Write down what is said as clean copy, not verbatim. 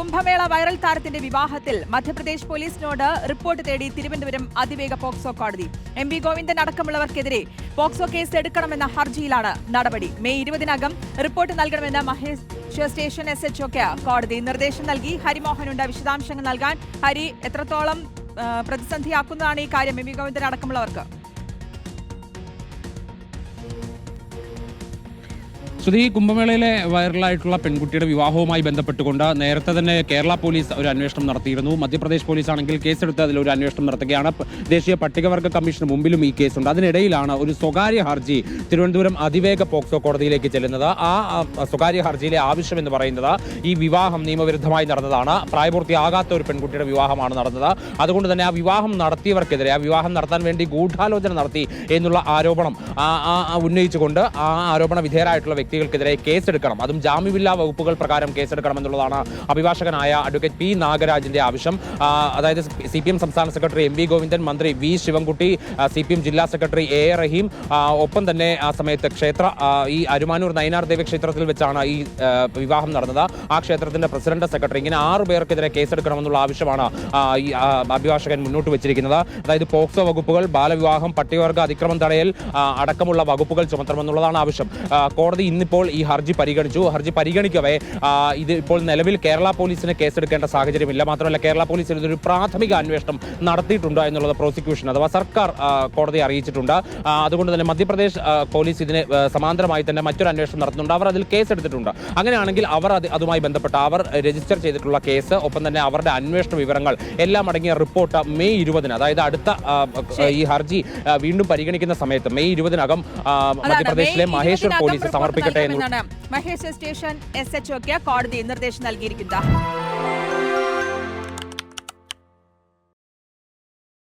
Kumbh Mela viral താരത്തിന്റെ വിവാഹത്തിൽ മധ്യപ്രദേശ് പോലീസിനോട് റിപ്പോർട്ട് തേടി തിരുവനന്തപുരം അതിവേഗ പോക്സോ കോടതി. എം.വി. ഗോവിന്ദൻ അടക്കമുള്ളവർക്കെതിരെ പോക്സോ കേസ് എടുക്കണമെന്ന ഹർജിയിലാണ് നടപടി. മെയ് 20-നകം റിപ്പോർട്ട് നൽകണമെന്ന് മഹേശ്വർ സ്റ്റേഷൻ SHOക്ക് കോടതി നിർദ്ദേശം നൽകി. ഹരിമോഹനുണ്ട് വിശദാംശങ്ങൾ നൽകാൻ. ഹരി, എത്രത്തോളം പ്രതിസന്ധിയാക്കുന്നതാണ് ഈ കാര്യം എം.വി. ഗോവിന്ദൻ അടക്കമുള്ളവർക്ക്? ശ്രുതി, കുംഭമേളയിലെ വൈറലായിട്ടുള്ള പെൺകുട്ടിയുടെ വിവാഹവുമായി ബന്ധപ്പെട്ടുകൊണ്ട് നേരത്തെ തന്നെ കേരള പോലീസ് ഒരു അന്വേഷണം നടത്തിയിരുന്നു. മധ്യപ്രദേശ് പോലീസ് ആണെങ്കിൽ കേസെടുത്ത് അതിലൊരു അന്വേഷണം നടത്തുകയാണ്. ദേശീയ പട്ടികവർഗ കമ്മീഷന് മുമ്പിലും ഈ കേസുണ്ട്. അതിനിടയിലാണ് ഒരു സ്വകാര്യ ഹർജി തിരുവനന്തപുരം അതിവേഗ പോക്സോ കോടതിയിലേക്ക് ചെല്ലുന്നത്. ആ സ്വകാര്യ ഹർജിയിലെ ആവശ്യം എന്ന് പറയുന്നത് ഈ വിവാഹം നിയമവിരുദ്ധമായി നടന്നതാണ്. പ്രായപൂർത്തിയാകാത്ത ഒരു പെൺകുട്ടിയുടെ വിവാഹമാണ് നടന്നത്. അതുകൊണ്ട് തന്നെ ആ വിവാഹം നടത്തിയവർക്കെതിരെ, ആ വിവാഹം നടത്താൻ വേണ്ടി ഗൂഢാലോചന നടത്തി എന്നുള്ള ആരോപണം ഉന്നയിച്ചുകൊണ്ട് ആ ആരോപണ വിധേയരായിട്ടുള്ള വ്യക്തികൾക്കെതിരെ കേസെടുക്കണം, അതും ജാമ്യമില്ലാ വകുപ്പുകൾ പ്രകാരം കേസെടുക്കണം എന്നുള്ളതാണ് അഭിഭാഷകനായ അഡ്വക്കേറ്റ് പി നാഗരാജിന്റെ ആവശ്യം. അതായത് CPM സംസ്ഥാന സെക്രട്ടറി M.V. ഗോവിന്ദൻ, മന്ത്രി V. ശിവൻകുട്ടി, CPM ജില്ലാ സെക്രട്ടറി A. റഹീം, ഒപ്പം തന്നെ ആ സമയത്ത് ഈ അരുമാനൂർ നൈനാർ ദേവി ക്ഷേത്രത്തിൽ വെച്ചാണ് ഈ വിവാഹം നടന്നത്. ആ ക്ഷേത്രത്തിന്റെ പ്രസിഡന്റ്, സെക്രട്ടറി, ഇങ്ങനെ 6 പേർക്കെതിരെ കേസെടുക്കണമെന്നുള്ള ആവശ്യമാണ് ഈ അഭിഭാഷകൻ മുന്നോട്ട് വെച്ചിരിക്കുന്നത്. അതായത് പോക്സോ വകുപ്പുകൾ, ബാലവിവാഹം, പട്ടികവർഗ അതിക്രമം തടയൽ അടക്കമുള്ള വകുപ്പുകൾ ചുമത്തണമെന്നുള്ളതാണ് ആവശ്യം. കോടതി ഇന്നിപ്പോൾ ഈ ഹർജി പരിഗണിച്ചു. ഹർജി പരിഗണിക്കവേ ഇത് ഇപ്പോൾ നിലവിൽ കേരള പോലീസിന് കേസെടുക്കേണ്ട സാഹചര്യമില്ല. മാത്രമല്ല കേരള പോലീസ് ഇതൊരു പ്രാഥമിക അന്വേഷണം നടത്തിയിട്ടുണ്ട് എന്നുള്ളത് പ്രോസിക്യൂഷൻ അഥവാ സർക്കാർ കോടതിയെ അറിയിച്ചിട്ടുണ്ട്. അതുകൊണ്ട് തന്നെ മധ്യപ്രദേശ് പോലീസ് ഇതിന് സമാന്തരമായി തന്നെ മറ്റൊരു അന്വേഷണം നടത്തുന്നുണ്ട്. അവർ അതിൽ കേസെടുത്തിട്ടുണ്ട്. അങ്ങനെയാണെങ്കിൽ അവർ അതുമായി ബന്ധപ്പെട്ട അവർ രജിസ്റ്റർ ചെയ്തിട്ടുള്ള കേസ്, ഒപ്പം തന്നെ അവരുടെ അന്വേഷണ വിവരങ്ങൾ എല്ലാം അടങ്ങിയ റിപ്പോർട്ട് മെയ് 20-ന്, അതായത് അടുത്ത ഈ ഹർജി വീണ്ടും പരിഗണിക്കുന്ന സമയത്ത് മെയ് 20-നകം മധ്യപ്രദേശിലെ മഹേശ്വർ പോലീസ് സമർപ്പിക്കട്ടെ എന്നാണ് മഹേശ്വർ സ്റ്റേഷൻ SHOക്ക് കോടതി നിർദ്ദേശം നൽകിയിരിക്കുന്നത്.